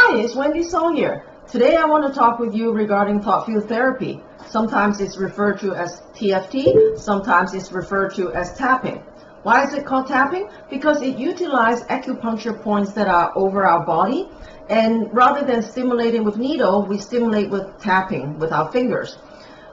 Hi, it's Wendy Song here. Today I want to talk with you regarding thought field therapy. Sometimes it's referred to as TFT, sometimes it's referred to as tapping. Why is it called tapping? Because it utilizes acupuncture points that are over our body, and rather than stimulating with needle, we stimulate with tapping with our fingers.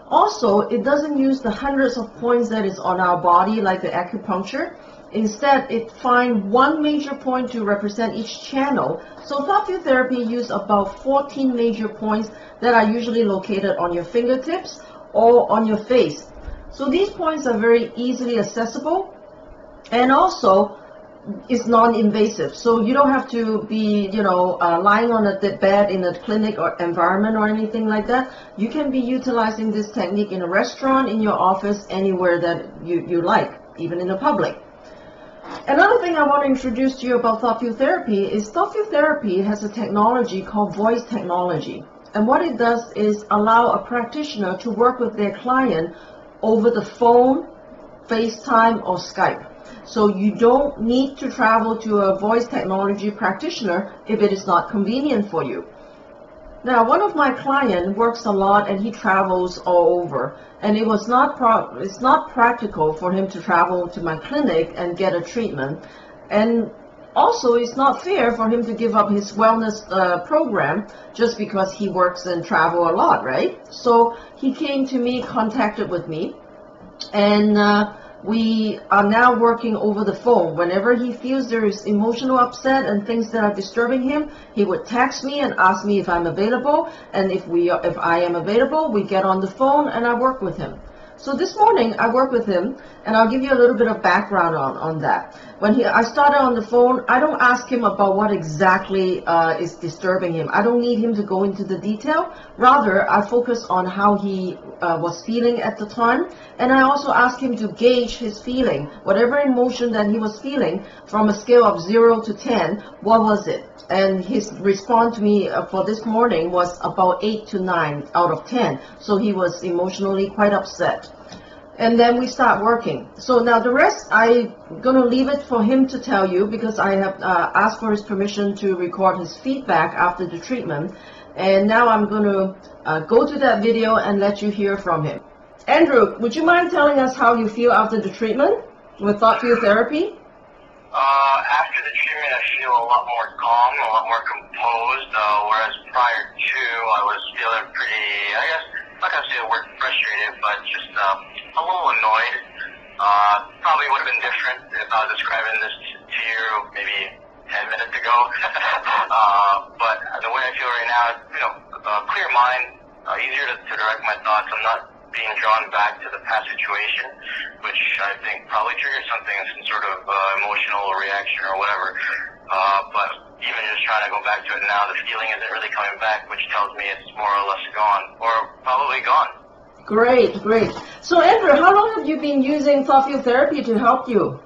Also, it doesn't use the hundreds of points that is on our body like the acupuncture. Instead, it finds one major point to represent each channel. So thought field therapy uses about 14 major points that are usually located on your fingertips or on your face. So these points are very easily accessible, and also it's non-invasive. So you don't have to be, lying on a bed in a clinic or environment or anything like that. You can be utilizing this technique in a restaurant, in your office, anywhere that you like, even in the public. Another thing I want to introduce to you about thought field therapy is thought field therapy has a technology called voice technology. And what it does is allow a practitioner to work with their client over the phone, FaceTime, or Skype. So you don't need to travel to a voice technology practitioner if it is not convenient for you. Now, one of my clients works a lot and he travels all over, and it's not practical for him to travel to my clinic and get a treatment, and also it's not fair for him to give up his wellness program just because he works and travel a lot, right? So he came to me, contacted with me, and we are now working over the phone. Whenever he feels there is emotional upset and things that are disturbing him, he would text me and ask me if I'm available, and if I am available, we get on the phone and I work with him. So this morning I work with him, and I'll give you a little bit of background on that. When I started on the phone, I don't ask him about what exactly is disturbing him. I don't need him to go into the detail. Rather, I focus on how he was feeling at the time, and I also ask him to gauge his feeling. Whatever emotion that he was feeling, from a scale of 0 to 10, what was it? And his response to me for this morning was about 8 to 9 out of 10. So he was emotionally quite upset. And then we start working. So now the rest, I'm going to leave it for him to tell you, because I have asked for his permission to record his feedback after the treatment. And now I'm going to go to that video and let you hear from him. Andrew, would you mind telling us how you feel after the treatment with thought field therapy? After the treatment, I feel a lot more calm, a lot more composed, whereas prior to, I was feeling pretty, I guess, I'm not going to say the word frustrated, but just a little annoyed. Probably would have been different if I was describing this to you maybe 10 minutes ago. But the way I feel right now, clear mind, easier to direct my thoughts. I'm not being drawn back to the past situation, which I think probably triggered something, some sort of emotional reaction or whatever. But even just trying to go back to it now, the feeling isn't really coming back, which tells me it's more or less gone, or probably gone. Great, great. So Andrew, how long have you been using thought field therapy to help you?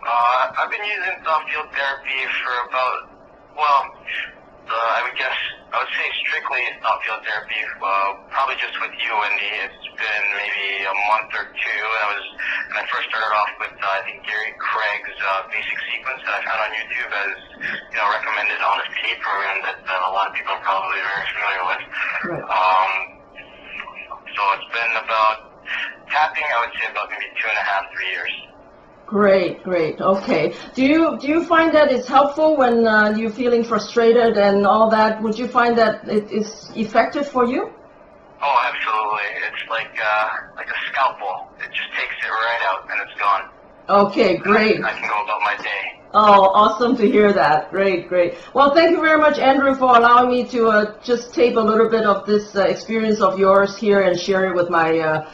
I've been using thought field therapy for about, I would say strictly thought field therapy, probably just with you, Wendy. It's been maybe a month or two. And I first started off with, I think, Gary Craig's basic sequence that I found on YouTube as, recommended on a paid program that a lot of people are probably very familiar with. Right. So it's been about tapping, I would say about maybe 2.5, 3 years. Great, great. Okay. Do you find that it's helpful when you're feeling frustrated and all that? Would you find that it is effective for you? Oh, absolutely. It's like a scalpel. It just takes it right out and it's gone. Okay, great. I can go about my day. Oh, awesome to hear that. Great, great. Well, thank you very much, Andrew, for allowing me to just tape a little bit of this experience of yours here and share it with my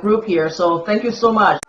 group here. So thank you so much.